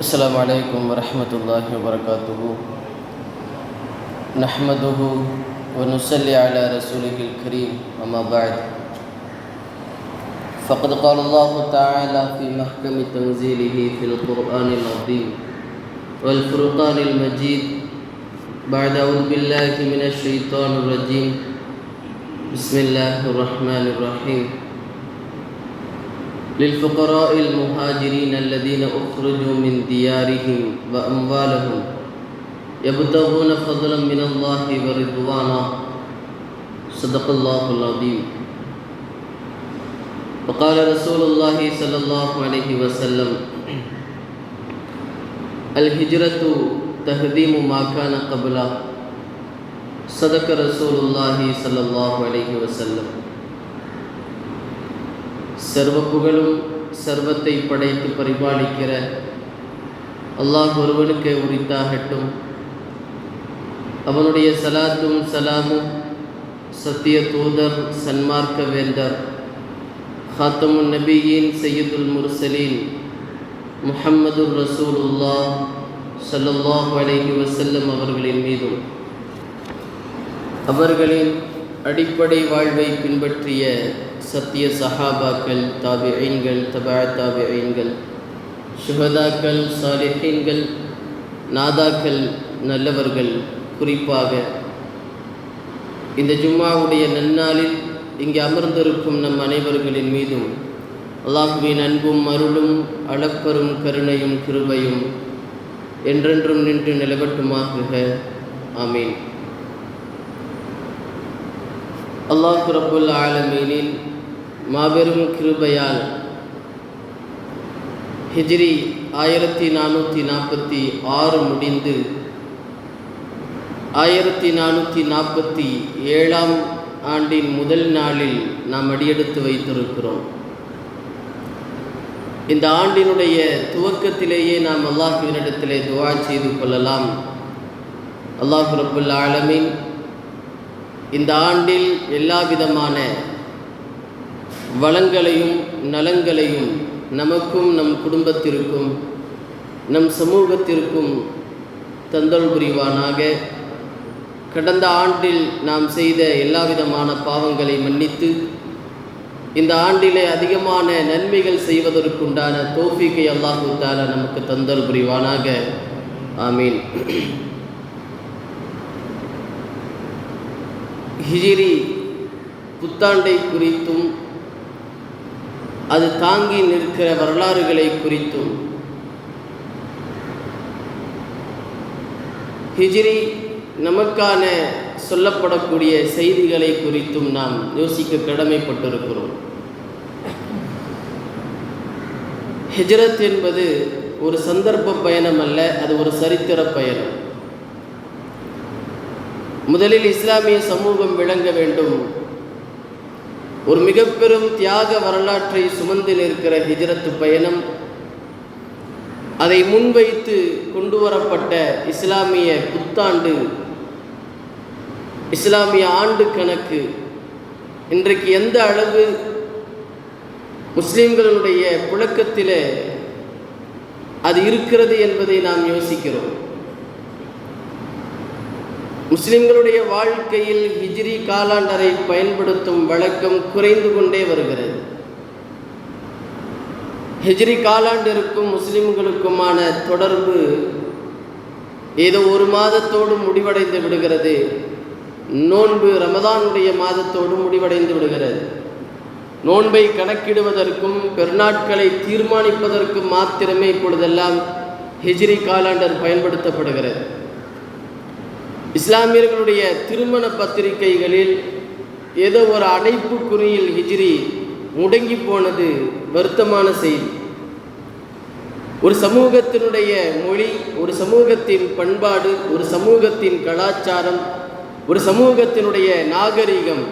السلام عليكم ورحمة الله وبركاته. نحمده ونصلي على رسوله الكريم. أما بعد، فقد قال الله تعالى في محكم تنزيله في القرآن العظيم والفرقان المجيد بعد أعوذ بالله من الشيطان الرجيم. بسم الله الرحمن الرحيم. للفقراء المهاجرين الذين أخرجوا من ديارهم وأموالهم يبتغون فضلا من الله ورضوانا. صدق الله العظيم. وقال رسول الله صلى الله عليه وسلم: الهجرة تهديم ما كان قبلها. صدق رسول الله صلى الله عليه وسلم. சர்வ புகழும் சர்வத்தை படைத்து பரிபாலிக்கிற அல்லாஹ் ஒருவனுக்கே உரித்தாகட்டும். அவனுடைய சலாத்தும் சலாமும் சத்திய தூதர் சன்மார்க்க வேந்தர் ஹாத்தமுன் நபியின் சையதுல் முர்சலீன் முஹம்மதுர் ரசூலுல்லாஹ் ஸல்லல்லாஹு அலைஹி வஸல்லம் அவர்களின் மீதும் அவர்களின் அடிப்படை வாழ்வை பின்பற்றிய சத்திய சஹாபாக்கள், தாபிஈன்கள், தபா தாபிஈன்கள், ஷுஹதாக்கள், சாலிஹீன்கள், நாதாக்கள், நல்லவர்கள், குறிப்பாக இந்த ஜும்மாவுடைய நன்னாளில் இங்கே அமர்ந்திருக்கும் நம் அனைவர்களின் மீதும் அல்லாஹ்வின் அன்பும் அருளும் அளப்பரும் கருணையும் கிருபையும் என்றென்றும் நின்று நிலவட்டுமாக. ஆமீன். அல்லாஹ் ரப்புல் ஆலமீனின் மாபெரும் கிருபையால் ஹிஜ்ரி 1446 முடிந்து 1447 ஆண்டின் முதல் நாளில் நாம் அடியெடுத்து வைத்திருக்கிறோம். இந்த ஆண்டினுடைய துவக்கத்திலேயே நாம் அல்லாஹ்வினிடத்திலே துஆ செய்து கொள்ளலாம். அல்லாஹ் ரப்புல் ஆலமீன் இந்த ஆண்டில் எல்லா விதமான வளங்களையும் நலங்களையும் நமக்கும் நம் குடும்பத்திற்கும் நம் சமூகத்திற்கும் தந்தல் புரிவானாக. கடந்த ஆண்டில் நாம் செய்த எல்லா விதமான பாவங்களை மன்னித்து இந்த ஆண்டிலே அதிகமான நன்மைகள் செய்வதற்குண்டான தௌஃபீக்கை அல்லாஹ் தஆலா நமக்கு தந்தல் புரிவானாக. ஆமீன். ஹிஜ்ரி புத்தாண்டை குறித்தும் அது தாங்கி நிற்கிற வரலாறுகளை குறித்தும், ஹிஜ்ரி நமக்கான சொல்லப்படக்கூடிய செய்திகளை குறித்தும் நாம் யோசிக்க கடமைப்பட்டிருக்கிறோம். ஹிஜ்ரத் என்பது ஒரு சந்தர்ப்ப பயணம் அல்ல, அது ஒரு சரித்திர பயணம். முதலில் இஸ்லாமிய சமூகம் விளங்க வேண்டும். ஒரு மிக பெரும் தியாக வரலாற்றை சுமந்து நிற்கிற ஹிஜ்ரத் பயணம், அதை முன்வைத்து கொண்டு வரப்பட்ட இஸ்லாமிய புத்தாண்டு, இஸ்லாமிய ஆண்டு கணக்கு இன்றைக்கு எந்த அளவு முஸ்லிம்களுடைய புழக்கத்தில் அது இருக்கிறது என்பதை நாம் யோசிக்கிறோம். முஸ்லிம்களுடைய வாழ்க்கையில் ஹிஜ்ரி காலாண்டரை பயன்படுத்தும் வழக்கம் குறைந்து கொண்டே வருகிறது. ஹிஜ்ரி காலாண்டிற்கும் முஸ்லிம்களுக்குமான தொடர்பு ஏதோ ஒரு மாதத்தோடு முடிவடைந்து விடுகிறது. நோன்பு ரமதானுடைய மாதத்தோடு முடிவடைந்து விடுகிறது. நோன்பை கணக்கிடுவதற்கும் பெருநாட்களை தீர்மானிப்பதற்கும் மாத்திரமே இப்பொழுதெல்லாம் ஹிஜ்ரி காலாண்டர் பயன்படுத்தப்படுகிறது. இஸ்லாமியர்களுடைய திருமண பத்திரிகைகளில் ஏதோ ஒரு அடைப்புக்குறியில் ஹிஜ்ரி முடங்கி போனது வருத்தமான செய்தி. ஒரு சமூகத்தினுடைய மொழி, ஒரு சமூகத்தின் பண்பாடு, ஒரு சமூகத்தின் கலாச்சாரம், ஒரு சமூகத்தினுடைய நாகரிகம்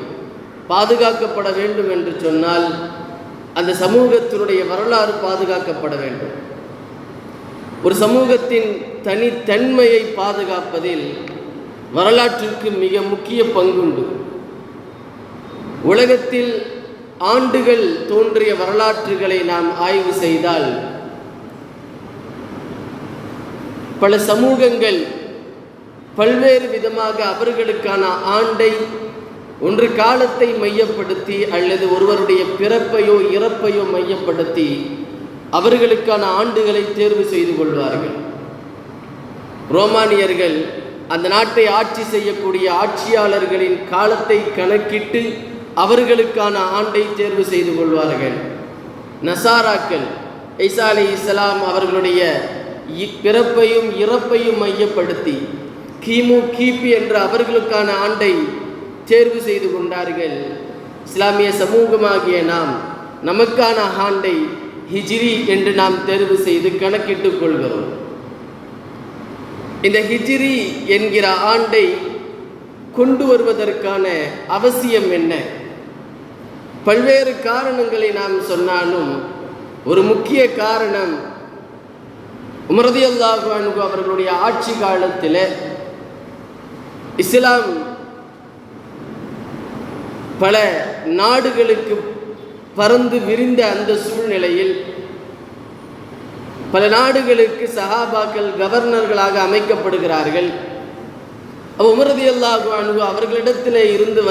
பாதுகாக்கப்பட வேண்டும் என்று சொன்னால் அந்த சமூகத்தினுடைய வரலாறு பாதுகாக்கப்பட வேண்டும். ஒரு சமூகத்தின் தனித்தன்மையை பாதுகாப்பதில் வரலாற்றிற்கு மிக முக்கிய பங்குண்டு. உலகத்தில் ஆண்டுகள் தோன்றிய வரலாற்றுகளை நாம் ஆய்வு செய்தால் பல சமூகங்கள் பல்வேறு விதமாக அவர்களுக்கான ஆண்டை ஒன்று காலத்தை மையப்படுத்தி அல்லது ஒருவருடைய பிறப்பையோ இறப்பையோ மையப்படுத்தி அவர்களுக்கான ஆண்டுகளை தேர்வு செய்து கொள்வார்கள். ரோமானியர்கள் அந்த நாட்டை ஆட்சி செய்யக்கூடிய ஆட்சியாளர்களின் காலத்தை கணக்கிட்டு அவர்களுக்கான ஆண்டை தேர்வு செய்து கொள்வார்கள். நசாராக்கள் ஈசா அலைஹிஸ்ஸலாம் அவர்களுடைய பிறப்பையும் இறப்பையும் மையப்படுத்தி கிமு கிபி என்ற அவர்களுக்கான ஆண்டை தேர்வு செய்து கொண்டார்கள். இஸ்லாமிய சமூகமாகிய நாம் நமக்கான ஆண்டை ஹிஜ்ரி என்று நாம் தேர்வு செய்து கணக்கிட்டுக் கொள்கிறோம். இந்த ஹிஜ்ரி என்கிற ஆண்டை கொண்டு வருவதற்கான அவசியம் என்ன? பல்வேறு காரணங்களை நாம் சொன்னாலும் ஒரு முக்கிய காரணம், உமர் ரலியல்லாஹு அன்ஹு அவர்களுடைய ஆட்சி காலத்தில் இஸ்லாம் பல நாடுகளுக்கு பறந்து விரிந்த அந்த சூழ்நிலையில் பல நாடுகளுக்கு சஹாபாக்கள் கவர்னர்களாக அமைக்கப்படுகிறார்கள். உமர் ரலியல்லாஹு அன்ஹு அவர்களிடத்தில் இருந்து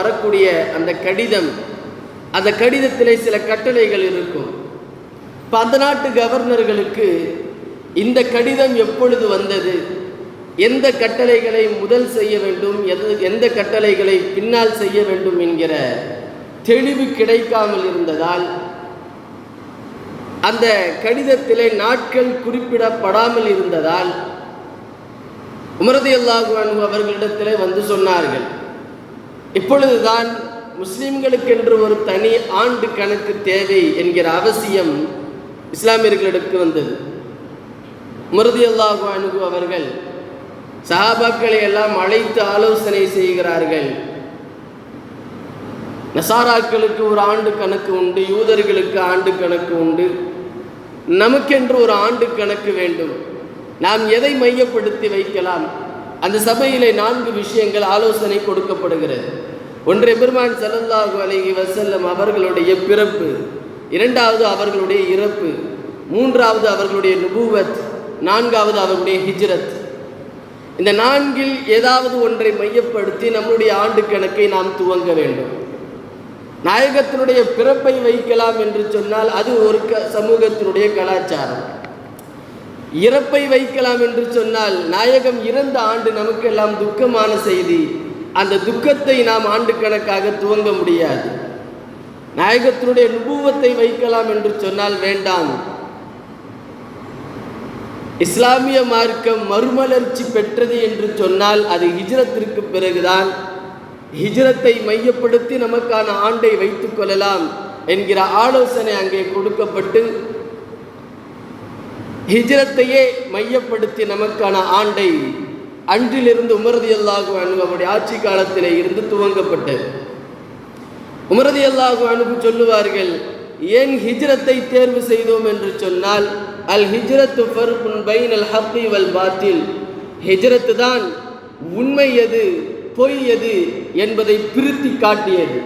வரக்கூடிய அந்த கடிதம், அந்த கடிதத்திலே சில கட்டளைகள் இருக்கும். இப்போ அந்த நாட்டு கவர்னர்களுக்கு இந்த கடிதம் எப்பொழுது வந்தது, எந்த கட்டளைகளை முதல் செய்ய வேண்டும், எந்த கட்டளைகளை பின்னால் செய்ய வேண்டும் என்கிற தெளிவு கிடைக்காமல் இருந்ததால் அந்த கடிதத்திலே நாட்கள் குறிப்பிடப்படாமல் இருந்ததால் உமர் ரலியல்லாஹு அன்ஹு அவர்களிடத்திலே வந்து சொன்னார்கள், இப்பொழுதுதான் முஸ்லிம்களுக்கென்று ஒரு தனி ஆண்டு கணக்கு தேவை என்கிற அவசியம் இஸ்லாமியர்களுக்கு வந்தது. உமர் ரலியல்லாஹு அன்ஹு அவர்கள் சஹாபாக்களை எல்லாம் அழைத்து ஆலோசனை செய்கிறார்கள். நசாராக்களுக்கு ஒரு ஆண்டு கணக்கு உண்டு, யூதர்களுக்கு ஆண்டு கணக்கு உண்டு, நமக்கென்று ஒரு ஆண்டு கணக்கு வேண்டும். நாம் எதை மையப்படுத்தி வைக்கலாம்? அந்த சபையிலே 4 விஷயங்கள் ஆலோசனை கொடுக்கப்படுகிறது. ஒன்று பெருமான் ஸல்லல்லாஹு அலைஹி வஸல்லம் அவர்களுடைய பிறப்பு, 2வது அவர்களுடைய இறப்பு, 3வது அவர்களுடைய நுபுவத், 4வது அவர்களுடைய ஹிஜ்ரத். இந்த 4ல் ஏதாவது ஒன்றை மையப்படுத்தி நம்முடைய ஆண்டு கணக்கை நாம் துவங்க வேண்டும். நாயகத்தினுடைய பிறப்பை வைக்கலாம் என்று சொன்னால் அது ஒரு சமூகத்தினுடைய கலாச்சாரம். இறப்பை வைக்கலாம் என்று சொன்னால் நாயகம் இறந்த ஆண்டு நமக்கெல்லாம் துக்கமான செய்தி, அந்த துக்கத்தை நாம் ஆண்டு கணக்காக துவங்க முடியாது. நாயகத்தினுடைய நுபுவத்தை வைக்கலாம் என்று சொன்னால் வேண்டாம். இஸ்லாமிய மார்க்கம் மறுமலர்ச்சி பெற்றது என்று சொன்னால் அது ஹிஜ்ரத்திற்கு பிறகுதான். ஹிஜ்ரத்தை மையப்படுத்தி நமக்கான ஆண்டை வைத்துக் கொள்ளலாம் என்கிற ஆலோசனை அங்கே கொடுக்கப்பட்டு ஹிஜ்ரத்தையே மையப்படுத்தி நமக்கான ஆண்டை அன்றிலிருந்து உமர் ரலியல்லாஹு அன்ஹு அவருடைய ஆட்சி காலத்திலே இருந்து துவங்கப்பட்டது. உமர் ரலியல்லாஹு அன்ஹு சொல்லுவார்கள், ஏன் ஹிஜ்ரத்தை தேர்வு செய்தோம் என்று சொன்னால், அல் ஹிஜ்ரத்து ஃபர்குன் பைனல் ஹக்கி வல் பாத்தில், ஹிஜ்ரத்து தான் உண்மை எது பொய் எது என்பதை பிரித்து காட்டியது,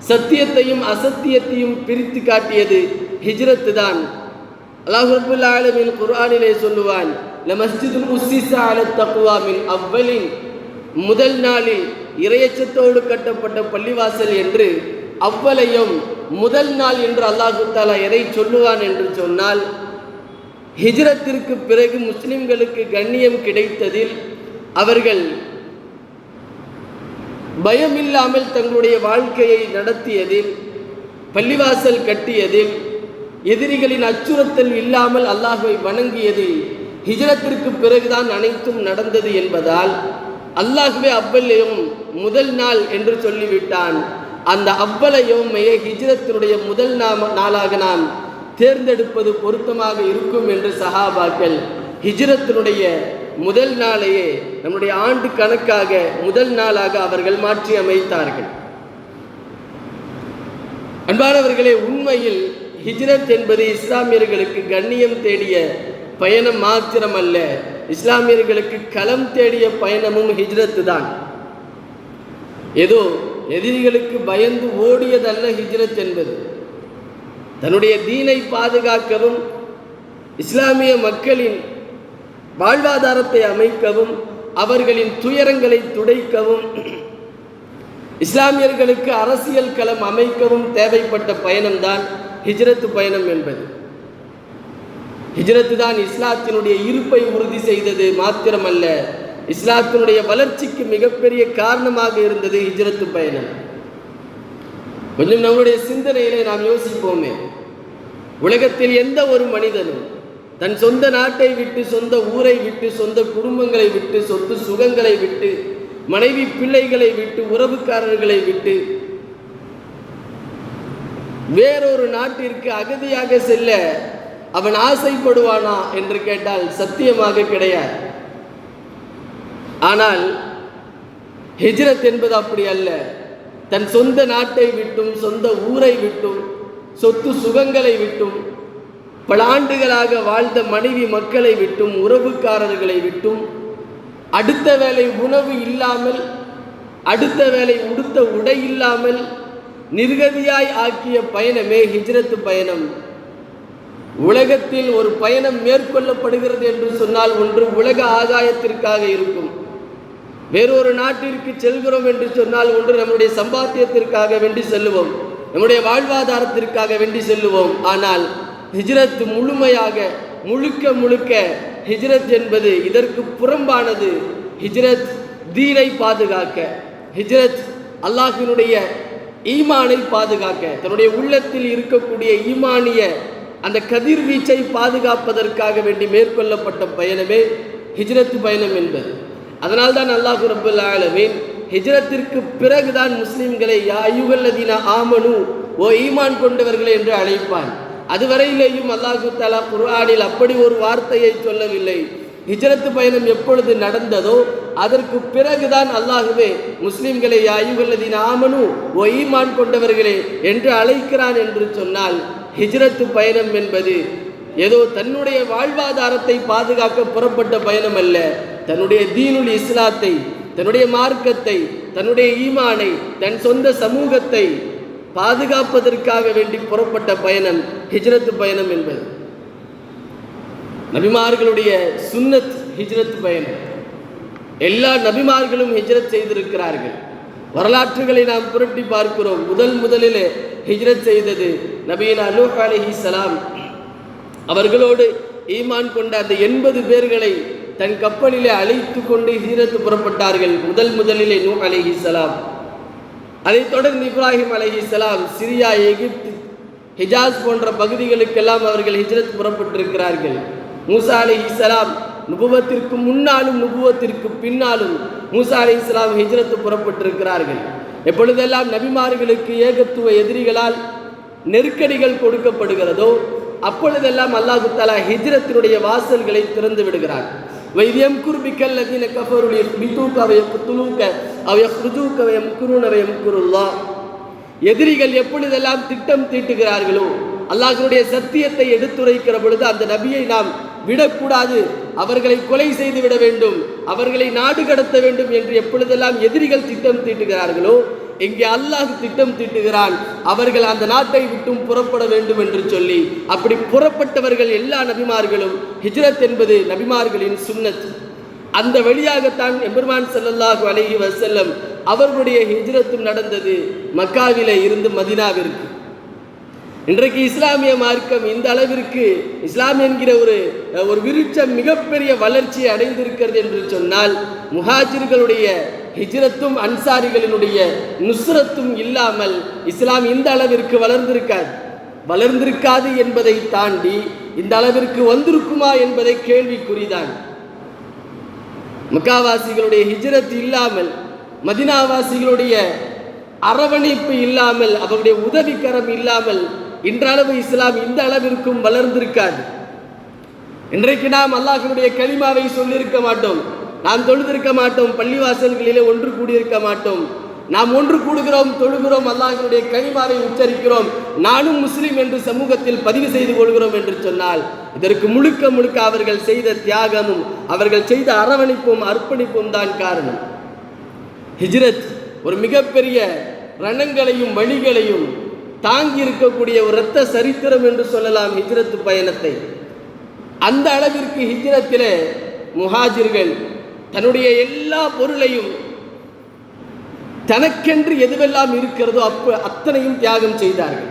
சத்தியத்தையும் அசத்தியத்தையும் பிரித்து காட்டியது ஹிஜ்ரத்து தான். அல்லாஹ் ரப்பல் ஆலமீன் குர்ஆனிலே சொல்லுவான், லமஸ்ஜிதுல் உஸ்ஸிஸ அலத் தக்வா மின் அவ்வலின், முதல் நாளில் இறையச்சத்தோடு கட்டப்பட்ட பள்ளிவாசல் என்று அவ்வலையும் முதல் நாள் என்று அல்லாஹ் தஆலா எதை சொல்லுவான் என்று சொன்னால், ஹிஜ்ரத்திற்கு பிறகு முஸ்லிம்களுக்கு கண்ணியம் கிடைத்ததில் அவர்கள் பயமில்லாமல் தங்களுடைய வாழ்க்கையை நடத்தியதில், பள்ளிவாசல் கட்டியதில், எதிரிகளின் அச்சுறுத்தல் இல்லாமல் அல்லாஹ்வை வணங்கியதில் ஹிஜ்ரத்திற்கு பிறகுதான் அனைத்தும் நடந்தது என்பதால் அல்லாஹ்வே அவ்வலையும் முதல் நாள் என்று சொல்லிவிட்டான். அந்த அவ்வலையும் ஹிஜ்ரத்தினுடைய முதல் நாளாக நாம் தேர்ந்தெடுப்பது பொருத்தமாக இருக்கும் என்று சஹாபாக்கள் ஹிஜ்ரத்தினுடைய முதல் நாளையே நம்முடைய ஆண்டு கணக்காக முதல் நாளாக அவர்கள் மாற்றி அமைத்தார்கள். அன்பானவர்களே, உண்மையில் ஹிஜ்ரத் என்பது இஸ்லாமியர்களுக்கு கண்ணியம் தேடிய பயணம் மாத்திரமல்ல, இஸ்லாமியர்களுக்கு களம் தேடிய பயணமும் ஹிஜ்ரத்து தான். ஏதோ எதிரிகளுக்கு பயந்து ஓடியதல்ல ஹிஜ்ரத் என்பது. தன்னுடைய தீனை பாதுகாக்கவும் இஸ்லாமிய மக்களின் வாழ்வாதாரத்தை அமைக்கவும் அவர்களின் துயரங்களை துடைக்கவும் இஸ்லாமியர்களுக்கு அரசியல் களம் அமைக்கவும் தேவைப்பட்ட பயணம்தான் ஹிஜ்ரத் பயணம் என்பது. ஹிஜ்ரத் தான் இஸ்லாத்தினுடைய இருப்பை உறுதி செய்தது மாத்திரமல்ல, இஸ்லாத்தினுடைய வளர்ச்சிக்கு மிகப்பெரிய காரணமாக இருந்தது ஹிஜ்ரத் பயணம். கொஞ்சம் நம்முடைய சிந்தனையிலே நாம் யோசிப்போமே, உலகத்தில் எந்த ஒரு மனிதனும் தன் சொந்த நாட்டை விட்டு, சொந்த ஊரை விட்டு, சொந்த குடும்பங்களை விட்டு, சொத்து சுகங்களை விட்டு, மனைவி பிள்ளைகளை விட்டு, உறவுக்காரர்களை விட்டு வேறொரு நாட்டிற்கு அகதியாக செல்ல அவன் ஆசைப்படுவானா என்று கேட்டால் சத்தியமாக கிடையாது. ஆனால் ஹிஜ்ரத் என்பது அப்படி அல்ல. தன் சொந்த நாட்டை விட்டும், சொந்த ஊரை விட்டும், சொத்து சுகங்களை விட்டும், பல ஆண்டுகளாக வாழ்ந்த மனைவி மக்களை விட்டும், உறவுக்காரர்களை விட்டும், அடுத்த வேளை உணவு இல்லாமல், அடுத்த வேளை உடுத்த உடை இல்லாமல் நிர்கதியாய் ஆக்கிய பயணமே ஹிஜ்ரத் பயணம். உலகத்தில் ஒரு பயணம் மேற்கொள்ளப்படுகிறது என்று சொன்னால் ஒன்று உலக ஆதாயத்திற்காக இருக்கும். வேறொரு நாட்டிற்கு செல்கிறோம் என்று சொன்னால் ஒன்று நம்முடைய சம்பாத்தியத்திற்காக வேண்டி செல்லுவோம், நம்முடைய வாழ்வாதாரத்திற்காக வேண்டி செல்லுவோம். ஆனால் ஹிஜ்ரத் முழுமையாக முழுக்க ஹிஜ்ரத் என்பது இதற்கு புறம்பானது. ஹிஜ்ரத் தீனை பாதுகாக்க, ஹிஜ்ரத் அல்லாஹ்வினுடைய ஈமானை பாதுகாக்க, தன்னுடைய உள்ளத்தில் இருக்கக்கூடிய ஈமானிய அந்த கதிர்வீச்சை பாதுகாப்பதற்காக வேண்டி மேற்கொள்ளப்பட்ட பயணமே ஹிஜ்ரத் பயணம் என்பது. அதனால்தான் அல்லாஹ் ரப்பல் ஆலமீன் ஹிஜ்ரத்திற்கு பிறகுதான் முஸ்லிம்களை யா அய்யுஹல்லதீன ஆமனு, ஓ ஈமான் கொண்டவர்களே என்று அழைப்பான். அதுவரையிலேயும் அல்லாஹு தஆலா குர்ஆனில் அப்படி ஒரு வார்த்தையை சொல்லவில்லை. ஹிஜ்ரத் பயணம் எப்பொழுது நடந்ததோ அதற்கு பிறகுதான் அல்லாஹுவே முஸ்லிம்களை யா அய்யுஹல்லதீன ஆமனு, ஓ ஈமான் கொண்டவர்களே என்று அழைக்கிறான் என்று சொன்னால், ஹிஜ்ரத் பயணம் என்பது ஏதோ தன்னுடைய வாழ்வாதாரத்தை பாதுகாக்க புறப்பட்ட பயணம் அல்ல. தன்னுடைய தீனுல் இஸ்லாத்தை, தன்னுடைய மார்க்கத்தை, தன்னுடைய ஈமானை, தன் சொந்த சமூகத்தை பாதுகாப்பதற்காக வேண்டி புறப்பட்ட பயணம் ஹிஜ்ரத் பயணம் என்பது. நபிமார்களுடைய சுன்னத் ஹிஜ்ரத் பயணம். எல்லா நபிமார்களும் ஹிஜ்ரத் செய்திருக்கிறார்கள். வரலாற்றுகளை நாம் புரட்டி பார்க்கிறோம். முதலிலே ஹிஜ்ரத் செய்தது நபியினா நூஹ் அலைஹிஸ்ஸலாம். அவர்களோடு ஈமான் கொண்ட அந்த 80 பேர்களை தன் கப்பலிலே அழைத்து கொண்டு ஹிஜ்ரத் புறப்பட்டார்கள். முதலிலே நூஹ் அலைஹிஸ்ஸலாம். அதைத் தொடர்ந்து இப்ராஹிம் அலைஹிஸ்ஸலாம் சிரியா, எகிப்து, ஹிஜாஸ் போன்ற பகுதிகளுக்கெல்லாம் அவர்கள் ஹிஜ்ரத் புறப்பட்டிருக்கிறார்கள். மூசா அலைஹிஸ்ஸலாம் நுபுவத்திற்கு முன்னாலும் நுபுவத்திற்கு பின்னாலும் மூசா அலைஹிஸ்ஸலாம் ஹிஜ்ரத் புறப்பட்டிருக்கிறார்கள். எப்பொழுதெல்லாம் நபிமார்களுக்கு ஏகத்துவ எதிரிகளால் நெருக்கடிகள் கொடுக்கப்படுகிறதோ அப்பொழுதெல்லாம் அல்லாஹு தஆலா ஹிஜ்ரத்தினுடைய வாசல்களை திறந்து விடுகிறார். வைத்யம் குர்பிக்கல் லதீன கஃபரு லியுத்பிதூக வ யக்துலூக அவ் யக்ருஜூக வ யம்குரூன வ யம்குருல்லாஹ். எதிரிகள் எப்பொழுதெல்லாம் திட்டம் தீட்டுகிறார்களோ, அல்லாஹ்வுடைய சத்தியத்தை எடுத்துரைக்கிற பொழுது அந்த நபியை நாம் விடக்கூடாது, அவர்களை கொலை செய்து விட வேண்டும், அவர்களை நாடு கடத்த வேண்டும் என்று எப்பொழுதெல்லாம் எதிரிகள் திட்டம் தீட்டுகிறார்களோ, இங்கே அல்லாஹ் திட்டம் தீட்டுகிறான், அவர்கள் அந்த நாட்டை விட்டும் புறப்பட வேண்டும் என்று சொல்லி. அப்படி புறப்பட்டவர்கள் எல்லா நபிமார்களும். ஹிஜ்ரத் என்பது நபிமார்களின் சுன்னத். அந்த வழியாகத்தான் எம்பெருமான் ஸல்லல்லாஹு அலைஹி வஸல்லம் அவர்களுடைய ஹிஜ்ரத்தும் நடந்தது மக்காவிலே இருந்து மதீனாவிற்கு. இன்றைக்கு இஸ்லாமிய மார்க்கம் இந்த அளவிற்கு இஸ்லாம் என்கிற ஒரு விருட்சம் மிகப்பெரிய வளர்ச்சியை அடைந்திருக்கிறது என்று சொன்னால், முஹாஜிர்களுடைய ஹிஜ்ரத்தும் அன்சாரிகளினுடைய நுஸ்ரத்தும் இல்லாமல் இஸ்லாம் இந்த அளவிற்கு வளர்ந்திருக்காது என்பதை தாண்டி இந்த அளவிற்கு வந்திருக்குமா என்பதை கேள்விக்குறிதான். மக்காவாசிகளுடைய ஹிஜ்ரத் இல்லாமல், மதீனாவாசிகளுடைய அரவணைப்பு இல்லாமல், அவருடைய உதவிக்கரம் இல்லாமல் இன்றளவு இஸ்லாம் இந்த அளவிற்கும் வளர்ந்திருக்காது. இன்றைக்கு நாம் அல்லாஹ்வுடைய கலிமாவை சொல்லியிருக்க மாட்டோம், நாம் தொழுதிருக்க மாட்டோம், பள்ளிவாசல்களிலே ஒன்று கூடியிருக்க மாட்டோம். நாம் ஒன்று கூடுகிறோம், தொழுகிறோம், அல்லாஹ்வுடைய கலிமாவை உச்சரிக்கிறோம், நானும் முஸ்லிம் என்று சமூகத்தில் பதிவு செய்து கொள்கிறோம் என்று சொன்னால் இதற்கு முழுக்க அவர்கள் செய்த தியாகமும் அவர்கள் செய்த அரவணைப்பும் அர்ப்பணிப்பும் தான் காரணம். ஹிஜ்ரத் ஒரு மிகப்பெரிய ரணங்களையும் வழிகளையும் தாங்கி இருக்கக்கூடிய ஒரு இரத்த சரித்திரம் என்று சொல்லலாம் ஹிஜ்ரத் பயணத்தை. அந்த அளவிற்கு ஹிஜ்ரத்திலே முஹாஜிர்கள் தன்னுடைய எல்லா பொருளையும் தனக்கென்று எதுவெல்லாம் இருக்கிறதோ அத்தனையும் தியாகம் செய்தார்கள்.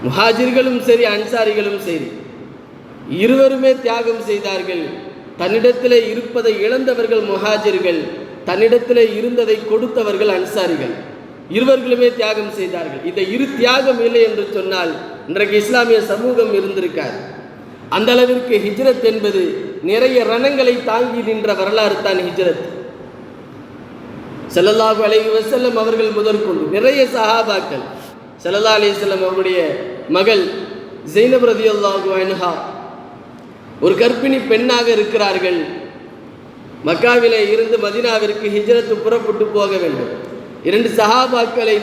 முஹாஜிர்களும் சரி அன்சாரிகளும் சரி இருவருமே தியாகம் செய்தார்கள். தன்னிடத்திலே இருப்பதை இழந்தவர்கள் முஹாஜிர்கள், தன்னிடத்திலே இருந்ததை கொடுத்தவர்கள் அன்சாரிகள். இருவர்களுமே தியாகம் செய்தார்கள். இந்த இரு தியாகம் இல்லை என்று சொன்னால் இன்றைக்கு இஸ்லாமிய சமூகம் இருந்திருக்கார். அந்த அளவிற்கு ஹிஜ்ரத் என்பது நிறைய ரணங்களை தாங்கி நின்ற வரலாறு தான் ஹிஜ்ரத். ஸல்லல்லாஹு அலைஹி வஸல்லம் அவர்கள் முதற்கொண்டு நிறைய சஹாபாக்கள், ஸல்லல்லாஹு அலைஹி வஸல்லம் அவருடைய மகள் ஸைனப் ரலியல்லாஹு அன்ஹா ஒரு கர்ப்பிணி பெண்ணாக இருக்கிறார்கள். மக்காவிலே இருந்து மதீனாவிற்கு ஹிஜ்ரத் புறப்பட்டு போக வேண்டும். 2 சஹாபாக்களை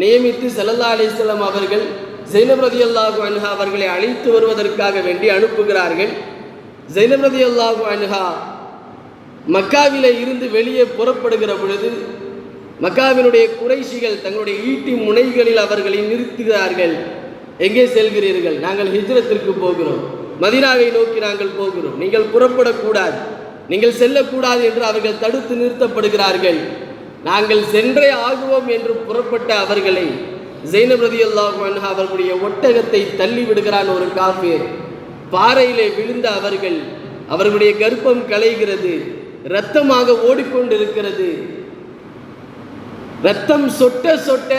நியமித்து ஸல்லல்லாஹு அலைஹி வஸல்லம் அவர்கள் ஸைனப் ரலியல்லாஹு அன்ஹா அவர்களை அழைத்து வருவதற்காக வேண்டி அனுப்புகிறார்கள். ஸைனப் ரலியல்லாஹு அன்ஹா மக்காவிலே இருந்து வெளியே புறப்படுகிற பொழுது மக்காவினுடைய குறைஷிகள் தங்களுடைய ஈட்டி முனைகளில் அவர்களை நிறுத்துகிறார்கள். எங்கே செல்கிறீர்கள்? நாங்கள் ஹிஜ்ரத்திற்கு போகிறோம், மதீனாவை நோக்கி நாங்கள் போகிறோம், நீங்கள் புறப்படக்கூடாது, நீங்கள் செல்லக்கூடாது என்று அவர்கள் தடுத்து நிறுத்தப்படுகிறார்கள். நாங்கள் சென்றே ஆகுவோம் என்று புறப்பட்ட அவர்களை ஸைனப் ரலியல்லாஹு அன்ஹா அவர்களுடைய ஒட்டகத்தை தள்ளி விடுகிறான் ஒரு காஃபிர். பாறையிலே விழுந்த அவர்களுடைய கர்ப்பம் கலைகிறது, இரத்தமாக ஓடிக்கொண்டிருக்கிறது. இரத்தம் சொட்ட சொட்ட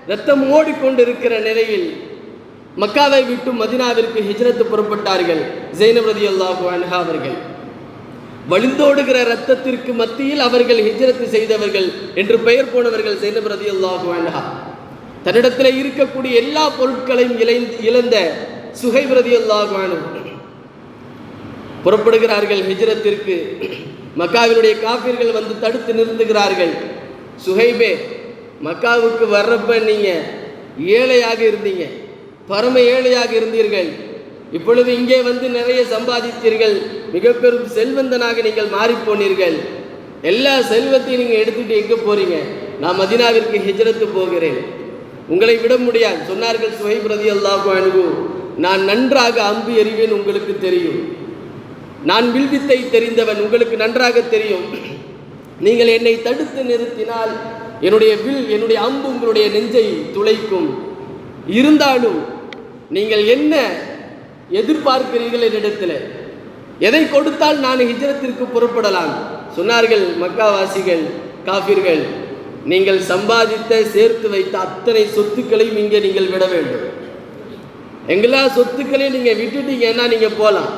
இரத்தம் ஓடிக்கொண்டிருக்கிற நிலையில் மக்காவை விட்டு மதீனாவிற்கு ஹிஜ்ரத் புறப்பட்டார்கள் ஸைனப் ரலியல்லாஹு அன்ஹா அவர்கள். வழிந்தோடுகிற இரத்தத்திற்கு மத்தியில் அவர்கள் ஹிஜ்ரத் செய்தவர்கள் என்று பெயர் போனவர்கள் ஸைனப் ரலியல்லாஹு அன்ஹா. தன்னிடத்தில் இருக்கக்கூடிய எல்லா பொருட்களையும் இழந்த சுஹைப் ரலியல்லாஹு அன்ஹு புறப்படுகிறார்கள் ஹிஜ்ரத்திற்கு. மக்காவினுடைய காஃபிர்கள் வந்து தடுத்து நிறுத்துகிறார்கள். சுஹைபே, மக்காவுக்கு வர்றப்ப நீங்க ஏழையாக இருந்தீங்க, பரம ஏழையாக இருந்தீர்கள். இப்பொழுது இங்கே வந்து நிறைய சம்பாதித்தீர்கள், மிக பெரும் செல்வந்தனாக நீங்கள் மாறிப்போனீர்கள். எல்லா செல்வத்தையும் நீங்கள் எடுத்துட்டு எங்கே போறீங்க? நான் மதீனாவிற்கு ஹிஜ்ரத்து போகிறேன், உங்களை விட முடியாது சொன்னார்கள் சுஹைப் ரலியல்லாஹு அன்ஹு. நான் நன்றாக அம்பு எறிவேன், உங்களுக்கு தெரியும். நான் வில்வித்தை தெரிந்தவன், உங்களுக்கு நன்றாக தெரியும். நீங்கள் என்னை தடுத்து நிறுத்தினால் என்னுடைய என்னுடைய அம்பு உங்களுடைய நெஞ்சை துளைக்கும். இருந்தாலும் நீங்கள் என்ன எதிர்பார்க்கிறீர்கள் என்னிடத்தில்? எதை கொடுத்தால் நான் ஹிஜ்ரத்திற்கு புறப்படலாம்? சொன்னார்கள் மக்காவாசிகள், காஃபிர்கள், நீங்கள் சம்பாதித்த சேர்த்து வைத்த அத்தனை சொத்துக்களையும் இங்கே நீங்கள் விட வேண்டும். எங்களா சொத்துக்களையும் நீங்கள் விட்டுட்டீங்கன்னா நீங்கள் போகலாம்.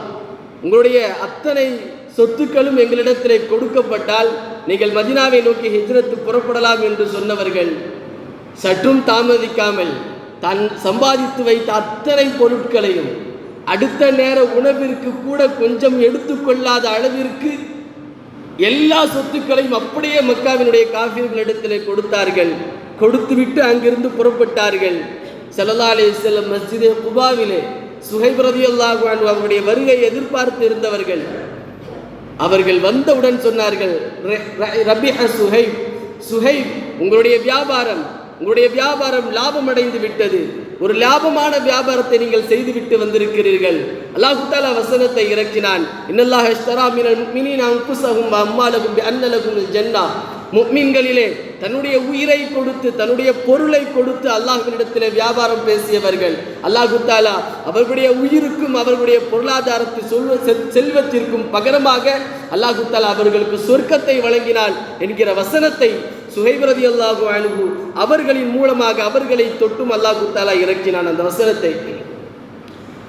உங்களுடைய அத்தனை சொத்துக்களும் எங்களிடத்தில் கொடுக்கப்பட்டால் நீங்கள் மதீனாவை நோக்கி ஹிஜ்ரத்து புறப்படலாம் என்று சொன்னவர்கள் சற்றும் தாமதிக்காமல் தான் சம்பாதித்து வைத்த அத்தனை பொருட்களையும் அடுத்த நேர உணவிற்கு கூட கொஞ்சம் எடுத்துக்கொள்ளாத அளவிற்கு எல்லா சொத்துக்களையும் அப்படியே மக்காவினுடைய காஃபிர்களிடத்தில் கொடுத்தார்கள். கொடுத்துவிட்டு அங்கிருந்து புறப்பட்டார்கள். ஸல்லல்லாஹு அலைஹி வஸல்லம் மஸ்ஜிதே குபாவிலே சுஹைப் ரலியல்லாஹு அன்ஹு அவருடைய வருகையை எதிர்பார்த்து இருந்தவர்கள். அவர்கள் வந்தவுடன் சொன்னார்கள், ரபிஹ சுஹைப், சுஹைப் உங்களுடைய வியாபாரம் லாபம் அடைந்து விட்டது. ஒரு லாபமான வியாபாரத்தை நீங்கள் செய்துவிட்டு வந்திருக்கிறீர்கள். அல்லாஹ் தஆலா வசனத்தை இறக்கினான், இன்னல்லாஹ இஷ்தரா மினல் முஃமினீன அன்ஃபுஸஹும் வ அம்வாலஹும் பிஅன்ன லஹுமுல் ஜன்னah. முஃமின்களிலே தன்னுடைய உயிரை கொடுத்து தன்னுடைய பொருளை கொடுத்து அல்லாஹ்விடத்திலே வியாபாரம் பேசியவர்கள் அல்லாஹ் தஆலா அவர்களுடைய உயிருக்கும் அவர்களுடைய பொருளாதாரத்து செல்வத்திற்கும் பகரமாக அல்லாஹ் தஆலா அவர்களுக்கு சொர்க்கத்தை வழங்கினான் என்கிற வசனத்தை சுஹைப் ரலியல்லாஹு அன்ஹு அவர்களின் மூலமாக அவர்களை தொட்டும் அல்லாஹ் தஆலா இறக்கினான். அந்த வசனத்தை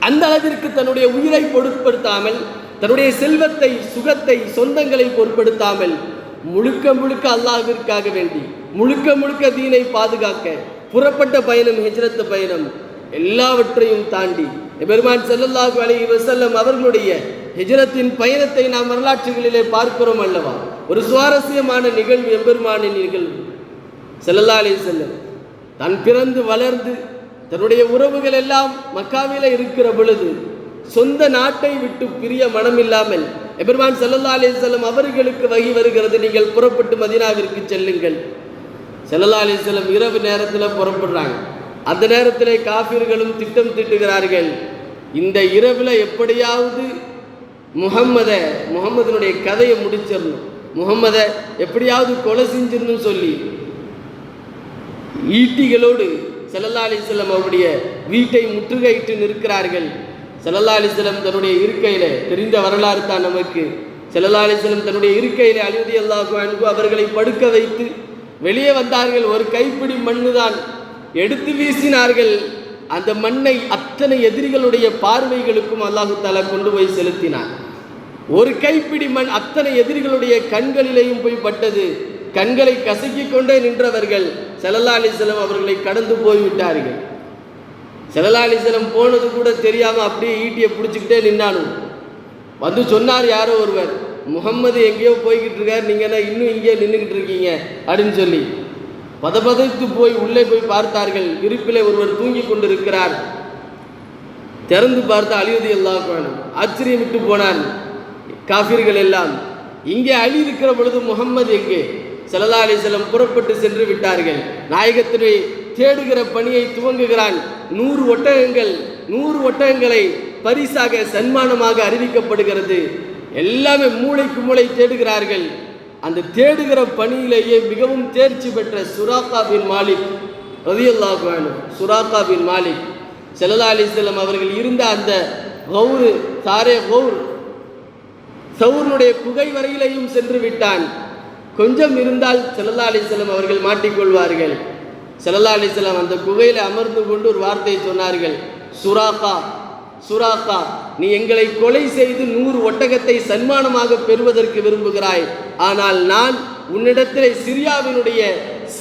அந்த அளவிற்கு தன்னுடைய உயிரை பொருட்படுத்தாமல், தன்னுடைய செல்வத்தை, சுகத்தை, சொந்தங்களை பொருட்படுத்தாமல் முழுக்க முழுக்க அல்லாஹ்விற்காக வேண்டி முழுக்க தீனை பாதுகாக்க புறப்பட்ட பயணம் ஹிஜ்ரத் பயணம். எல்லாவற்றையும் தாண்டி பெருமான் ஸல்லல்லாஹு அலைஹி வஸல்லம் அவர்களுடைய ஹிஜ்ரத்தின் பயணத்தை நாம் வரலாற்றுகளிலே பார்க்கிறோம் அல்லவா? ஒரு சுவாரஸ்யமான நிகழ்வு, எம்பெருமானின் நிகழ்வு. ஸல்லல்லாஹு அலைஹி வஸல்லம் தான் பிறந்து வளர்ந்து தன்னுடைய உறவுகள் எல்லாம் மக்காவிலே இருக்கிற பொழுது சொந்த நாட்டை விட்டு பிரிய மனமில்லாமல் எபெருமான் ஸல்லல்லாஹு அலைஹி வஸல்லம் அவர்களுக்கு வகி வருகிறது, நீங்கள் புறப்பட்டு மதீனாவிற்கு செல்லுங்கள். ஸல்லல்லாஹு அலைஹி வஸல்லம் இரவு நேரத்தில் புறப்படுறாங்க. அந்த நேரத்தில் காஃபிர்களும் திட்டம் தீட்டுகிறார்கள், இந்த இரவில் எப்படியாவது முகம்மதனுடைய கதையை முடிச்சிடணும், முகம்மதை எப்படியாவது கொலை செஞ்சிடணும் சொல்லி ஈட்டிகளோடு ஸல்லல்லாஹு அலைஹி வஸல்லம் அவருடைய வீட்டை முற்றுகையிட்டு நிற்கிறார்கள். ஸல்லல்லாஹு அலைஹி வஸல்லம் தன்னுடைய இருக்கையில, தெரிந்த வரலாறு தான் நமக்கு, ஸல்லல்லாஹு அலைஹி வஸல்லம் தன்னுடைய இருக்கையில அலி ரலியல்லாஹு அன்ஹு அவர்களை படுக்க வைத்து வெளியே வந்தார்கள். ஒரு கைப்பிடி மண்ணு தான் எடுத்து வீசினார்கள். அந்த மண்ணை அத்தனை எதிரிகளுடைய பார்வைகளுக்கும் அல்லாஹு தஆலா கொண்டு போய் செலுத்தினார். ஒரு கைப்பிடி மண் அத்தனை எதிரிகளுடைய கண்களிலேயும் போய் பட்டது. கண்களை கசக்கிக் கொண்டே நின்றவர்கள் ஸல்லல்லாஹு அலைஹி வஸல்லம் அவர்களை கடந்து போய்விட்டார்கள். ஸல்லல்லாஹு அலைஹி வஸல்லம் போனது கூட தெரியாம அப்படியே ஈட்டியை பிடிச்சிக்கிட்டே நின்னானும். வந்து சொன்னார் யாரோ ஒருவர், முகம்மது எங்கேயோ போய்கிட்டு இருக்கார், நீங்க என்ன இன்னும் இங்கே நின்றுக்கிட்டு இருக்கீங்க அப்படின்னு சொல்லி பதபதைத்து போய் உள்ளே போய் பார்த்தார்கள். இருப்பிலே ஒருவர் தூங்கி கொண்டிருக்கிறார். திறந்து பார்த்து அலி ரலியல்லாஹு அன்ஹு ஆச்சரியமிட்டு போனான். காஃபிர்கள் எல்லாம் இங்கே அலி இருக்கிற பொழுது முகம்மது எங்கே? ஸல்லல்லாஹு அலைஹி வஸல்லம் புறப்பட்டு சென்று விட்டார்கள். நாயகத்தினை தேடுகிற பணியை துவங்குகிறான். 100 ஒட்டகங்களை பரிசாக சன்மானமாக அறிவிக்கப்படுகிறது. எல்லாமே மூளைக்கு மூளை தேடுகிறார்கள். அந்த தேடுகிற பணியிலேயே மிகவும் தேர்ச்சி பெற்ற சுராக்கா பின் மாலிக் ரலியல்லாஹு அன்ஹு, சுராக்கா பின் மாலிக் ஸல்லல்லாஹு அலைஹி வஸல்லம் அவர்கள் இருந்த அந்த சௌருடைய குகை வரையிலையும் சென்று விட்டான். கொஞ்சம் இருந்தால் ஸல்லல்லாஹு அலைஹி வஸல்லம் அவர்கள் மாட்டிக்கொள்வார்கள். ஸல்லல்லாஹு அலைஹி வஸல்லம் அந்த குகையில் அமர்ந்து கொண்டு ஒரு வார்த்தையை சொன்னார்கள், சுராக்கா, நீ எங்களை கொலை செய்து 100 ஒட்டகத்தை சன்மானமாக பெறுவதற்கு விரும்புகிறாய். ஆனால் நான் உன்னிடத்திலே சிரியாவினுடைய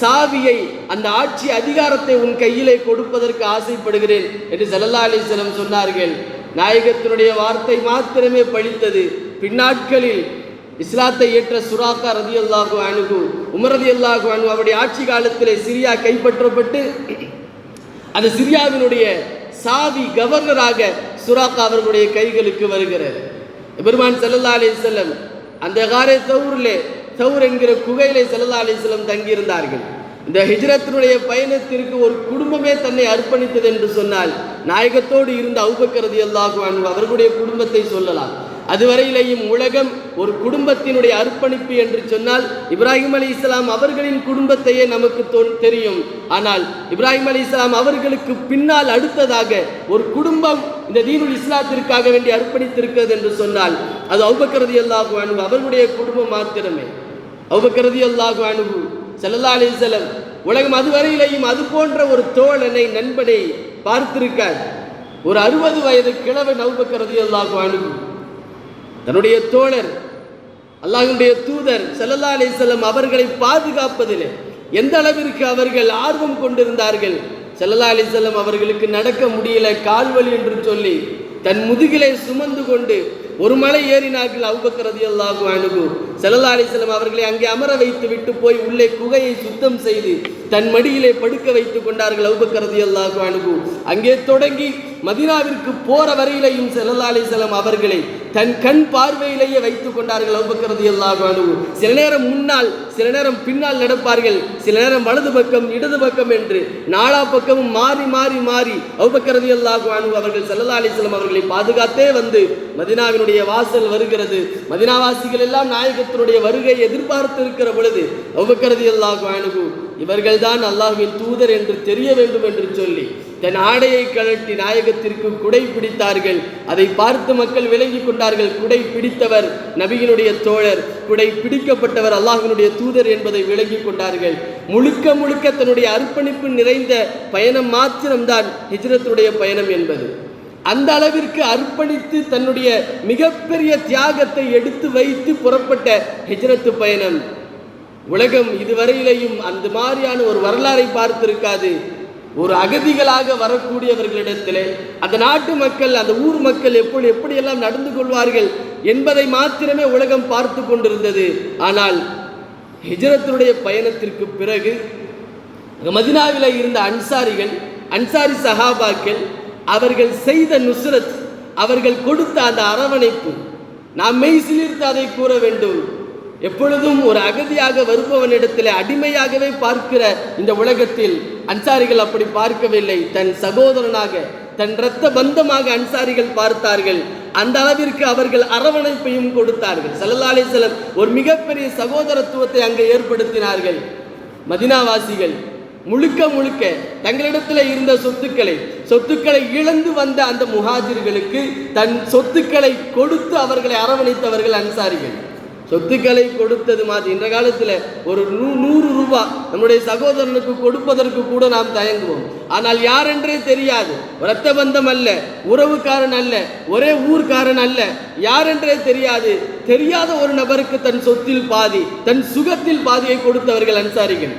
சாவியை, அந்த ஆட்சி அதிகாரத்தை உன் கையிலே கொடுப்பதற்கு ஆசைப்படுகிறேன் என்று ஸல்லல்லாஹு அலைஹி வஸல்லம் சொன்னார்கள். நாயகத்தினுடைய வார்த்தை மாத்திரமே பழித்தது. பின்னாட்களில் இஸ்லாத்தை ஏற்ற சுராக்கா ரலியல்லாஹு அன்ஹு, உமர் ரலியல்லாஹு அன்ஹு அவருடைய ஆட்சி காலத்திலே சிரியா கைப்பற்றப்பட்டு அந்த சிரியாவினுடைய சாவி கவர்னராக சுராக்கா அவர்களுடைய கைகளுக்கு வருகிறது. பெருமான் ஸல்லல்லாஹு அலைஹி வஸல்லம் அந்த காரே சௌர் என்கிற குகையிலே ஸல்லல்லாஹு அலைஹி வஸல்லம் தங்கியிருந்தார்கள். இந்த ஹிஜ்ரத்தினுடைய பயணத்திற்கு ஒரு குடும்பமே தன்னை அர்ப்பணித்தது என்று சொன்னால் நாயகத்தோடு இருந்த அபூபக்கர் ரலியல்லாஹு அன்ஹு அவர்களுடைய குடும்பத்தை சொல்லலாம். அதுவரையிலேயும் உலகம் ஒரு குடும்பத்தினுடைய அர்ப்பணிப்பு என்று சொன்னால் இப்ராஹிம் அலைஹிஸ்ஸலாம் அவர்களின் குடும்பத்தையே நமக்கு தெரியும். ஆனால் இப்ராஹிம் அலைஹிஸ்ஸலாம் அவர்களுக்கு பின்னால் அடுத்ததாக ஒரு குடும்பம் இந்த தீனுல் இஸ்லாத்திற்காக வேண்டி அர்ப்பணித்திருக்கிறது என்று சொன்னால் அது அபூபக்கர் ரலியல்லாஹு அன்ஹு அவர்களுடைய குடும்பம் மாத்திரமே. அபூபக்கர் ரலியல்லாஹு அன்ஹு ஸல்லல்லாஹு அலைஹி வஸல்லம் உலகம் அதுவரையிலேயும் அது போன்ற ஒரு தோழனை, நண்பனை பார்த்திருக்கார். ஒரு 60 வயது கிழவன் அபூபக்கர் ரலியல்லாஹு அன்ஹு தன்னுடைய தோழர் அல்லாஹ்வுடைய தூதர் ஸல்லல்லாஹு அலைஹி வஸல்லம் அவர்களை பாதுகாப்பதிலே எந்த அளவிற்கு அவர்கள் ஆர்வம் கொண்டிருந்தார்கள். ஸல்லல்லாஹு அலைஹி வஸல்லம் அவர்களுக்கு நடக்க முடியல, கால்வலி என்று சொல்லி தன் முதுகிலே சுமந்து கொண்டு ஒரு மலை ஏறினார்கள் அபூபக்கர் ரலியல்லாஹு அன்ஹு. ஸல்லல்லாஹு அலைஹி வஸல்லம் அவர்களை அங்கே அமர வைத்து விட்டு போய் உள்ளே குகையை சுத்தம் செய்து தன் மடியிலே படுக்க வைத்துக் கொண்டார்கள் அபூபக்கர் ரலியல்லாஹு அன்ஹு. அங்கே தொடங்கி மதீனாவிற்கு போற வரையிலையும் ஸல்லல்லாஹு அலைஹி வஸல்லம் அவர்களை தன் கண் பார்வையிலேயே வைத்துக் கொண்டார்கள் அபூபக்கர் ரலியல்லாஹு அன்ஹு. சில நேரம் முன்னால், சில நேரம் பின்னால் நடப்பார்கள், சில நேரம் வலது பக்கம் இடது பக்கம் என்று நாலா பக்கமும் மாறி மாறி மாறி அபூபக்கர் ரலியல்லாஹு அன்ஹு அவர்கள் ஸல்லல்லாஹு அலைஹி வஸல்லம் அவர்களை பாதுகாத்தே வந்து மதீனாவினுடைய வாசல் வருகிறது. மதீனாவாசிகள் எல்லாம் நாயகத்தினுடைய வருகையை எதிர்பார்த்து இருக்கிற பொழுது அபூபக்கர் ரலியல்லாஹு அன்ஹு இவர்கள் தான் அல்லாஹ்வின் தூதர் என்று தெரிய வேண்டும் என்று சொல்லி தன் ஆடையை கழட்டி நாயகத்திற்கு குடை பிடித்தார்கள். அதை பார்த்து மக்கள் விளங்கி கொண்டார்கள், குடை பிடித்தவர் நபியினுடைய தோழர், குடை பிடிக்கப்பட்டவர் அல்லாஹ்வினுடைய தூதர் என்பதை விளங்கி கொண்டார்கள். முழுக்க முழுக்க தன்னுடைய அர்ப்பணிப்பு நிறைந்த பயணம் மாத்திரம்தான் ஹிஜ்ரத்துடைய பயணம் என்பது. அந்த அளவிற்கு அர்ப்பணித்து தன்னுடைய மிகப்பெரிய தியாகத்தை எடுத்து வைத்து புறப்பட்ட ஹிஜ்ரத்து பயணம் உலகம் இதுவரையிலேயும் அந்த மாதிரியான ஒரு வரலாறை பார்த்திருக்காது. ஒரு அகதிகளாக வரக்கூடியவர்களிடத்திலே அந்த நாட்டு மக்கள், அந்த ஊர் மக்கள் எப்படியெல்லாம் நடந்து கொள்வார்கள் என்பதை மாத்திரமே உலகம் பார்த்து கொண்டிருந்தது. ஆனால் ஹிஜ்ரத்தினுடைய பயணத்திற்கு பிறகு மதீனாவிலே இருந்த அன்சாரி சஹாபாக்கள் அவர்கள் செய்த நுஸ்ரத், அவர்கள் கொடுத்த அந்த அரவணைப்பு நாம் மெய் சிலிர்த்து அதை கூற வேண்டும். எப்பொழுதும் ஒரு அகதியாக வருபவனிடத்தில் அடிமையாகவே பார்க்கிற இந்த உலகத்தில் அன்சாரிகள் அப்படி பார்க்கவில்லை. தன் சகோதரனாக, தன் இரத்த பந்தமாக அன்சாரிகள் பார்த்தார்கள். அந்த அளவிற்கு அவர்கள் அரவணைப்பையும் கொடுத்தார்கள். ஸல்லல்லாஹு அலைஹி வஸல்லம் ஒரு மிகப்பெரிய சகோதரத்துவத்தை அங்கே ஏற்படுத்தினார்கள். மதீனாவாசிகள் முழுக்க முழுக்க தங்களிடத்தில் இருந்த சொத்துக்களை இழந்து வந்த அந்த முஹாஜிர்களுக்கு தன் சொத்துக்களை கொடுத்து அவர்களை அரவணைத்தவர்கள் அன்சாரிகள். சொத்துக்களை கொடுத்தது மாதிரி இன்ற காலத்தில் ஒரு 100 ரூபாய் நம்முடைய சகோதரனுக்கு கொடுப்பதற்கு கூட நாம் தயங்குவோம். ஆனால் யார் என்றே தெரியாது, இரத்த பந்தம் அல்ல, உறவுக்காரன் அல்ல, ஒரே ஊர்க்காரன் அல்ல, யார் என்றே தெரியாத ஒரு நபருக்கு தன் சொத்தில் பாதி, தன் சுகத்தில் பாதியை கொடுத்தவர்கள் அன்சாரிகள்.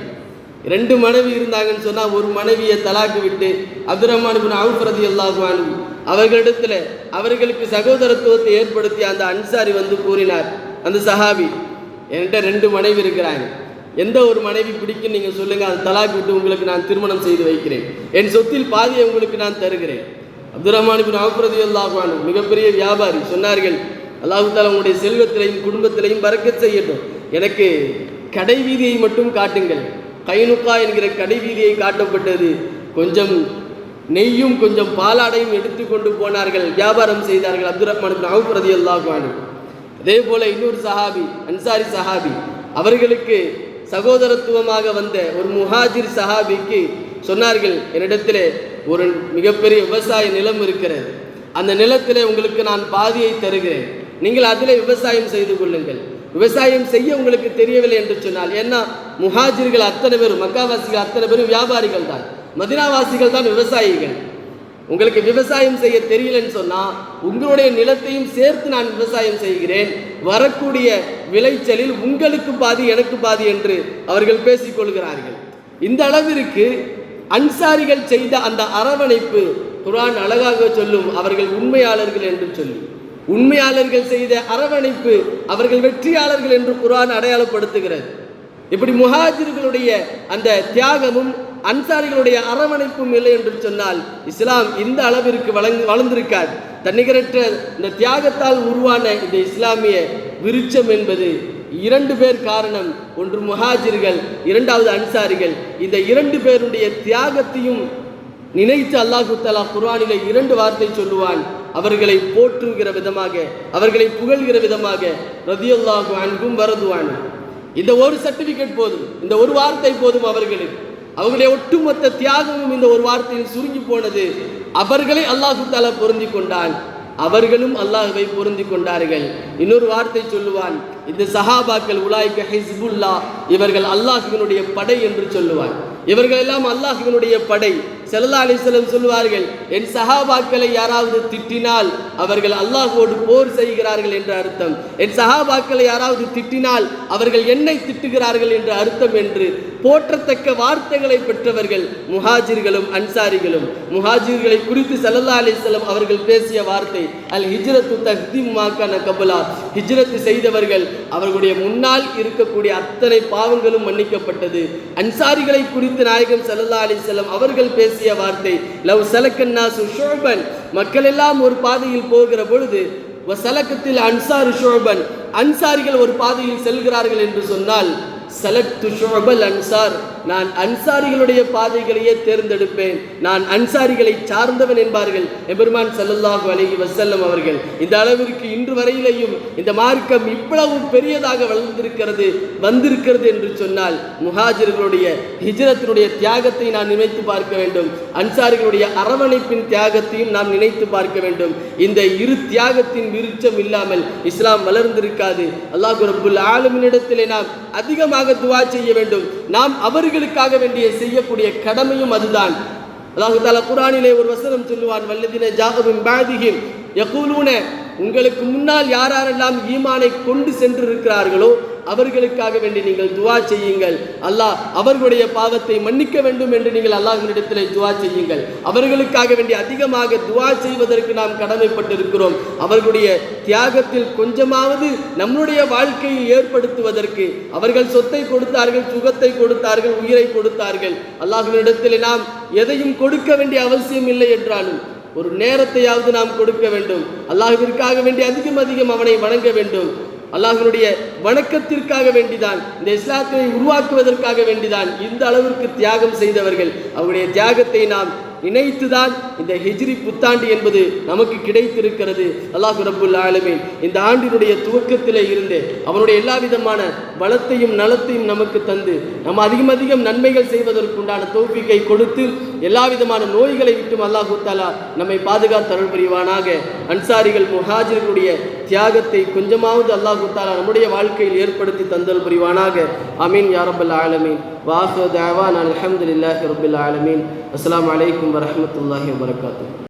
2 மனைவி இருந்தாங்கன்னு சொன்னால் ஒரு மனைவியை தலாக்கு விட்டு அப்துர் ரஹ்மான் இப்னு அவுஃப் ரலியல்லாஹு அன்ஹு அவர்களிடத்தில் அவர்களுக்கு சகோதரத்துவத்தை ஏற்படுத்தி அந்த அன்சாரி வந்து கூறினார், அந்த சஹாபி, என்கிட்ட 2 மனைவி இருக்கிறாங்க, எந்த ஒரு மனைவி பிடிக்கும் நீங்கள் சொல்லுங்கள், அது தலாக்கு விட்டு உங்களுக்கு நான் திருமணம் செய்து வைக்கிறேன், என் சொத்தில் பாதியை உங்களுக்கு நான் தருகிறேன். அப்துர் ரஹ்மான் இப்னு அவுஃப் ரலியல்லாஹு அன்ஹு மிகப்பெரிய வியாபாரி சொன்னார்கள், அல்லாஹ் தஆலா உங்களுடைய செல்வத்திலையும் குடும்பத்திலையும் பரக்கத் செய்யட்டும், எனக்கு கடை வீதியை மட்டும் காட்டுங்கள். கைனுக்கா என்கிற கடை வீதியை காட்டப்பட்டது. கொஞ்சம் நெய்யும் கொஞ்சம் பாலாடையும் எடுத்துக்கொண்டு போனார்கள், வியாபாரம் செய்தார்கள் அப்துர் ரஹ்மான் இப்னு அவுஃப் ரலியல்லாஹு அன்ஹு. அதே போல இன்னொரு சஹாபி, அன்சாரி சஹாபி, அவர்களுக்கு சகோதரத்துவமாக வந்த ஒரு முஹாஜிர் சஹாபிக்கு சொன்னார்கள், என்னிடத்திலே ஒரு மிகப்பெரிய விவசாய நிலம் இருக்கிறது, அந்த நிலத்திலே உங்களுக்கு நான் பாதியை தருகிறேன், நீங்கள் அதிலே விவசாயம் செய்து கொள்ளுங்கள். விவசாயம் செய்ய உங்களுக்கு தெரியவில்லை என்று சொன்னால், ஏன்னா முஹாஜிர்கள் அத்தனை பேரும், மக்காவாசிகள் அத்தனை பேரும் வியாபாரிகள் தான், மதீனாவாசிகள் தான் விவசாயிகள். உங்களுக்கு விவசாயம் செய்ய தெரியலன்னு சொன்னால் உங்களுடைய நிலத்தையும் சேர்த்து நான் விவசாயம் செய்கிறேன், வரக்கூடிய விளைச்சலில் உங்களுக்கு பாதி எனக்கு பாதி என்று அவர்கள் பேசிக்கொள்கிறார்கள். இந்த அளவிற்கு அன்சாரிகள் செய்த அந்த அரவணைப்பு குர்ஆன் அழகாக சொல்லும், அவர்கள் உண்மையாளர்கள் என்று சொல்லி. உண்மையாளர்கள் செய்த அரவணைப்பு அவர்கள் வெற்றியாளர்கள் என்று குர்ஆன் அடையாளப்படுத்துகிறது. இப்படி முஹாஜிர்களுடைய அந்த தியாகமும் அன்சாரிகளுடைய அரவணைப்பும் இல்லை என்று சொன்னால் இஸ்லாம் இந்த அளவிற்கு வளர்ந்திருக்காது. தன்னிகரற்ற இந்த தியாகத்தால் உருவான இந்த இஸ்லாமிய விருட்சம் என்பது 2 பேர் காரணம். ஒன்று முஹாஜிர்கள், 2வது அன்சாரிகள். இந்த 2 பேருடைய தியாகத்தையும் நினைத்து அல்லாஹு தஆலா குர்ஆனிலே 2 வார்த்தை சொல்லுவான். அவர்களை போற்றுகிற விதமாக, அவர்களை புகழ்கிற விதமாக, ரதியல்லாஹு அன்ஹும் வரதுவான். இந்த ஒரு சர்டிபிகேட் போதும், இந்த ஒரு வார்த்தை போதும் அவர்களுக்கு. அவர்களுடைய ஒட்டுமொத்த தியாகமும் இந்த ஒரு வார்த்தையில் சுருங்கி போனது. அவர்களை அல்லாஹு தஆலா பொருந்தி கொண்டான், அவர்களும் அல்லாஹ்வை பொருந்தி கொண்டார்கள். இன்னொரு வார்த்தை சொல்லுவான், இந்த சஹாபாக்கள் உலாய்க ஹிஸ்புல்லா, இவர்கள் அல்லாஹ்வினுடைய படை என்று சொல்லுவான். இவர்கள் எல்லாம் அல்லாஹ்வினுடைய படை. ஸல்லல்லாஹு அலைஹி வஸல்லம் சொல்வார்கள், என் சஹாபாக்களை யாராவது திட்டினால் அவர்கள் அல்லாஹ்வோடு போர் செய்கிறார்கள் என்ற அர்த்தம், என் சஹாபாக்களை யாராவது திட்டினால் அவர்கள் என்னை திட்டுகிறார்கள் என்ற அர்த்தம் என்று போற்றத்தக்க வார்த்தைகளை பெற்றவர்கள் முஹாஜிர்களும் அன்சாரிகளும். முஹாஜிர்களை குறித்து ஸல்லல்லாஹு அலைஹி வஸல்லம் அவர்கள் பேசிய வார்த்தை, அல் ஹிஜ்ரத்து தஹ்தீம் மா கான கபலா, ஹிஜ்ரத் செய்தவர்கள் அவர்களுடைய முன்னால் இருக்கக்கூடிய அத்தனை பாவங்களும் மன்னிக்கப்பட்டது. அன்சாரிகளை குறித்து நாயகம் ஸல்லல்லாஹு அலைஹி வஸல்லம் அவர்கள் பேசிய வார்த்தை, லவ் சலக்கன் நாசு ஷுஅபன், மக்கள் எல்லாம் ஒரு பாதையில் போகிற பொழுது வசலக்கத்தில் அன்சாரு ஷுஅபன், அன்சாரிகள் ஒரு பாதையில் செல்கிறார்கள் என்று சொன்னால் சலக்து ஷுஅபல் அன்சார், நான் அன்சாரிகளுடைய பாதைகளையே தேர்ந்தெடுப்பேன், நான் அன்சாரிகளை சார்ந்தவன் என்பார்கள் எபெருமான் ஸல்லல்லாஹு அலைஹி வஸல்லம் அவர்கள். இந்த அளவிற்கு இன்று வரையிலேயும் இந்த மார்க்கம் இவ்வளவு பெரியதாக வந்திருக்கிறது என்று சொன்னால் முஹாஜிர்களுடைய ஹிஜ்ரத்தினுடைய தியாகத்தை நாம் நினைத்து பார்க்க வேண்டும், அன்சாரிகளுடைய அரவணைப்பின் தியாகத்தையும் நாம் நினைத்து பார்க்க வேண்டும். இந்த இரு தியாகத்தின் விருட்சம் இல்லாமல் இஸ்லாம் வளர்ந்திருக்காது. அல்லாஹ் ரப்புல் ஆலமீனிடத்திலே நாம் அதிகமாக துஆ செய்ய வேண்டும். நாம் அவர்களுக்காக வேண்டிய செய்யக்கூடிய கடமையும் அதுதான். அல்லாஹ் தஆலா குர்ஆனிலே ஒரு வசனம் சொல்லுவான், வல்லதீன ஜாஅு மின் பஅதிஹிம் யகூலூன, உங்களுக்கு முன்னால் யாரெல்லாம் ஈமானை கொண்டு சென்றிருக்கிறார்களோ அவர்களுக்காக வேண்டி நீங்கள் துஆ செய்யுங்கள், அல்லாஹ் அவர்களுடைய பாவத்தை மன்னிக்க வேண்டும் என்று நீங்கள் அல்லாஹ்விடத்திலே துஆ செய்யுங்கள். அவர்களுக்காக வேண்டி அதிகமாக துஆ செய்வதற்கு நாம் கடமைப்பட்டிருக்கிறோம். அவர்களுடைய தியாகத்தில் கொஞ்சமாவது நம்முடைய வாழ்க்கையில் ஏற்படுத்துவதற்கு அவர்கள் சொத்தை கொடுத்தார்கள், சுகத்தை கொடுத்தார்கள், உயிரை கொடுத்தார்கள். அல்லாஹ்விடத்திலே நாம் எதையும் கொடுக்க வேண்டிய அவசியம் இல்லை என்றாலும் ஒரு நேரத்தையாவது நாம் கொடுக்க வேண்டும். அல்லாஹ்விற்காக வேண்டி அதிகம் அவனை வணங்க வேண்டும். அல்லாஹ்வினுடைய வணக்கத்திற்காக வேண்டிதான், இந்த இஸ்லாத்தை உருவாக்குவதற்காக வேண்டிதான் இந்த அளவிற்கு தியாகம் செய்தவர்கள். அவருடைய தியாகத்தை நாம் நினைத்துதான் இந்த ஹிஜ்ரி புத்தாண்டு என்பது நமக்கு கிடைத்திருக்கிறது. அல்லாஹ் ரப்புல் ஆலமீன் இந்த ஆண்டினுடைய துவக்கத்திலே இருந்து அவனுடைய எல்லா விதமான பலத்தையும் நலத்தையும் நமக்கு தந்து நம்ம அதிகம் நன்மைகள் செய்வதற்குண்டான தௌஃபீக்கை கொடுத்து எல்லா விதமான நோய்களை விட்டும் அல்லாஹ் தஆலா நம்மை பாதுகாத்து அருள் புரிவானாக. அன்சாரிகள் முஹாஜிர்களுடைய தியாகத்தை கொஞ்சமாவது அல்லாஹ் தஆலா நம்முடைய வாழ்க்கையில் ஏற்படுத்தி தந்தல் புரிவானாக. ஆமீன் யா ரப்பல் ஆலமீன். வாஹிரு தஅவானா அல்ஹம்துலில்லாஹி ரப்பில் ஆலமீன். அஸ்ஸலாமு அலைக்கும் வரஹ்மத்துல்லாஹி வபரகாத்துஹு.